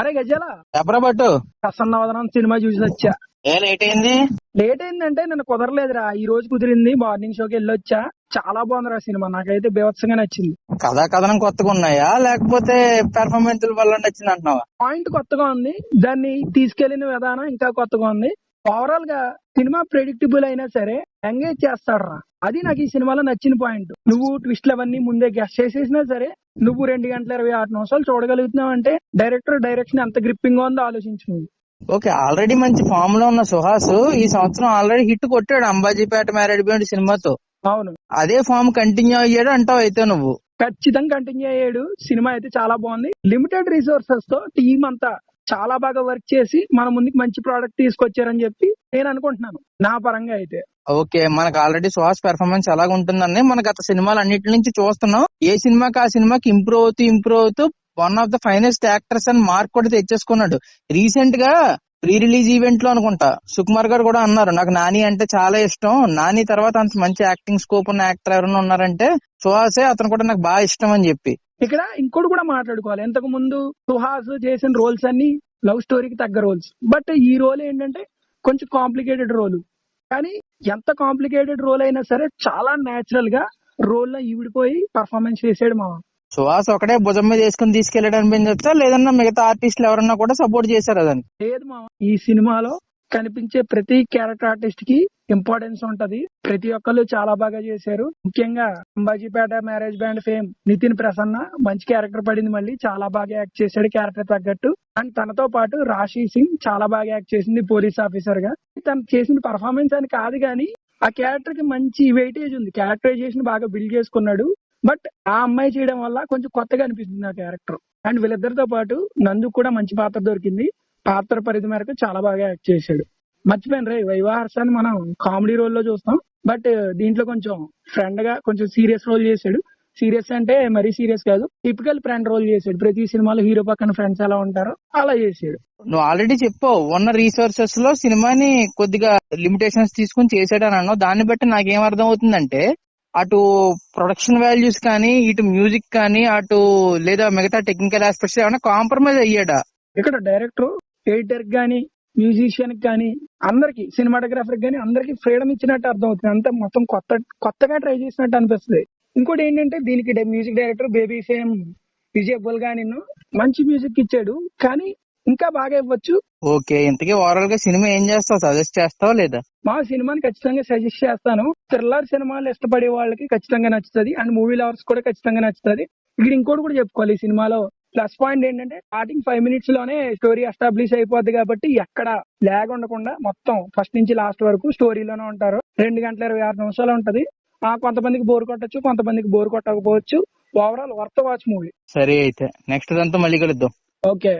అరే గజల చెప్పరా బట్టు. ప్రసన్నవదనం సినిమా చూసి వచ్చా. లేట్ అయింది. లేట్ అయిందంటే నిన్న కుదరలేదురా, ఈ రోజు కుదిరింది. మార్నింగ్ షోకి వెళ్ళొచ్చా. చాలా బాగుందిరా సినిమా, నాకైతే బీభత్సంగా నచ్చింది. కథనం కొత్తగా ఉన్నాయా లేకపోతే పెర్ఫార్మెన్స్ వల్ల నచ్చింది అంటున్నావా? పాయింట్ కొత్తగా ఉంది, దాన్ని తీసుకెళ్లిన విధానం ఇంకా కొత్తగా ఉంది. ఓవరాల్ గా సినిమా ప్రెడిక్టబుల్ అయినా సరే ఎంగేజ్ చేస్తాడురా, అది నాకు ఈ సినిమాలో నచ్చిన పాయింట్. నువ్వు ట్విస్ట్లు అవన్నీ ముందే గెస్ట్ చేసేసినా సరే నువ్వు 2 గంటల 26 నిమిషాలు చూడగలుగుతున్నావు అంటే డైరెక్టర్ డైరెక్షన్ ఎంత గ్రిప్పింగ్ గా ఉందో ఆలోచించు. ఓకే, ఆల్రెడీ మంచి ఫామ్ లో ఉన్న సుహాస్ ఈ సంవత్సరం ఆల్రెడీ హిట్ కొట్టాడు అంబాజీపేట మ్యారేడ్ సినిమాతో. అవును, అదే ఫామ్ కంటిన్యూ అయ్యాడు అంటావు అయితే నువ్వు? ఖచ్చితంగా కంటిన్యూ అయ్యాడు. సినిమా అయితే చాలా బాగుంది. లిమిటెడ్ రిసోర్సెస్ తో టీం అంతా చాలా బాగా వర్క్ చేసి మన ముందుకు మంచి ప్రోడక్ట్ తీసుకొచ్చారని చెప్పి నేను అనుకుంటున్నాను, నా పరంగా అయితే. ఓకే, మనకు ఆల్రెడీ సుహాస్ పెర్ఫార్మెన్స్ ఎలాగ ఉంటుందని మన గత సినిమాలు అన్నిటి నుంచి చూస్తున్నాం. ఏ సినిమాకి ఆ సినిమాకి ఇంప్రూవ్ అవుతూ one of the finest actors అని మార్క్ కూడా తెచ్చేసుకున్నాడు. రీసెంట్ గా ప్రీ రిలీజ్ ఈవెంట్ లో అనుకుంటా సుకుమార్ గారు కూడా అన్నారు, నాకు నాని అంటే చాలా ఇష్టం, నాని తర్వాత అంత మంచి యాక్టింగ్ స్కోప్ ఉన్న యాక్టర్ ఎవరైనా ఉన్నారంటే సుహాసే, అతను కూడా నాకు బాగా ఇష్టం అని చెప్పి. ఇక్కడ ఇంకోటి కూడా మాట్లాడుకోవాలి. ఇంతకు ముందు సుహాస్ చేసిన రోల్స్ అన్ని లవ్ స్టోరీకి తగ్గ రోల్స్, బట్ ఈ రోల్ ఏంటంటే కొంచెం కాంప్లికేటెడ్ రోల్. కానీ ఎంత కాంప్లికేటెడ్ రోల్ అయినా సరే చాలా నేచురల్ గా రోల్ లో ఈవిడిపోయి పర్ఫార్మెన్స్ చేసాడు మామ. సుహాస్ ఒకటే భుజం మీద వేసుకుని తీసుకెళ్లాడు అనిపించచ్చా, లేదన్నా మిగతా ఆర్టిస్టులు ఎవరన్నా కూడా సపోర్ట్ చేశారు అదని? లేదు మామ, ఈ సినిమాలో కనిపించే ప్రతి క్యారెక్టర్ ఆర్టిస్ట్ కి ఇంపార్టెన్స్ ఉంటది. ప్రతి ఒక్కళ్ళు చాలా బాగా చేశారు. ముఖ్యంగా Ambajipeta marriage band fame Nithin Prasanna మంచి క్యారెక్టర్ పడింది, మళ్ళీ చాలా బాగా యాక్ట్ చేశాడు క్యారెక్టర్ తగ్గట్టు. అండ్ తనతో పాటు రాశి సింగ్ చాలా బాగా యాక్ట్ చేసింది పోలీస్ ఆఫీసర్ గా. తను చేసిన పర్ఫార్మెన్స్ అని కాదు కానీ ఆ క్యారెక్టర్ కి మంచి వెయిటేజ్ ఉంది, క్యారెక్టరైజేషన్ బాగా బిల్డ్ చేసుకున్నాడు. బట్ ఆ అమ్మాయి చేయడం వల్ల కొంచెం కొత్తగా అనిపిస్తుంది ఆ క్యారెక్టర్. అండ్ వీళ్ళిద్దరితో పాటు నందు కూడా మంచి పాత్ర దొరికింది, పాత్ర పరిధి మేరకు చాలా బాగా యాక్ట్ చేశాడు. మర్చిపోయాను రే, వైవాహర్షాన్ని మనం కామెడీ రోల్ లో చూస్తాం, బట్ దీంట్లో కొంచెం ఫ్రెండ్ గా కొంచెం సీరియస్ రోల్ చేశాడు. సీరియస్ అంటే మరీ సీరియస్ కాదు, టిపికల్ ఫ్రెండ్ రోల్ చేశాడు. ప్రతి సినిమాలో హీరో పక్కన ఫ్రెండ్స్ ఎలా ఉంటారో అలా చేశాడు. నువ్వు ఆల్రెడీ చెప్పావు ఉన్న రిసోర్సెస్ లో సినిమాని కొద్దిగా లిమిటేషన్స్ తీసుకుని చేశాడు అని అన్నావు. దాన్ని బట్టి నాకేం అర్థం అవుతుందంటే అటు ప్రొడక్షన్ వాల్యూస్ కానీ, ఇటు మ్యూజిక్ కానీ, అటు లేదా మిగతా టెక్నికల్ ఆస్పెక్ట్స్ ఏమైనా కాంప్రమైజ్ అయ్యాడా? ఇక్కడ డైరెక్టర్ ఎడిటర్ గానీ మ్యూజిషియన్ గానీ అందరికి, సినిమాటోగ్రాఫర్ గానీ అందరికి ఫ్రీడమ్ ఇచ్చినట్టు అర్థం అవుతుంది. అంతా మొత్తం కొత్తగా ట్రై చేసినట్టు అనిపిస్తుంది. ఇంకోటి ఏంటంటే దీనికి music director baby fame Vijay బుల్గా నిన్ను మంచి మ్యూజిక్ ఇచ్చాడు, కానీ ఇంకా బాగా ఇవ్వచ్చు. ఓకే, ఇంతకీ ఓవరాల్ గా సినిమా ఏం చేస్తావు? సజెస్ట్ చేస్తావా లేదా? మా సినిమాని ఖచ్చితంగా సజెస్ట్ చేస్తాను. థ్రిల్లర్ సినిమాలు ఇష్టపడే వాళ్ళకి ఖచ్చితంగా నచ్చుతుంది, అండ్ మూవీ లవర్స్ కూడా ఖచ్చితంగా నచ్చుతుంది. ఇక్కడ ఇంకోటి కూడా చెప్పుకోవాలి, ఈ సినిమాలో ప్లస్ పాయింట్ ఏంటంటే స్టార్టింగ్ 5 minutes లోనే స్టోరీ ఎస్టాబ్లిష్ అయిపోద్ది కాబట్టి ఎక్కడ లాగ్ ఉండకుండా మొత్తం ఫస్ట్ నుంచి లాస్ట్ వరకు స్టోరీలోనే ఉంటారు. 2 గంటల 26 నిమిషాలు ఉంటది. కొంతమందికి బోర్ కొట్టచ్చు, కొంతమందికి బోర్ కొట్టకపోవచ్చు. Overall worth watch movie. సరే అయితే నెక్స్ట్ దంతా మళ్ళీ కలుద్దాం. ఓకే.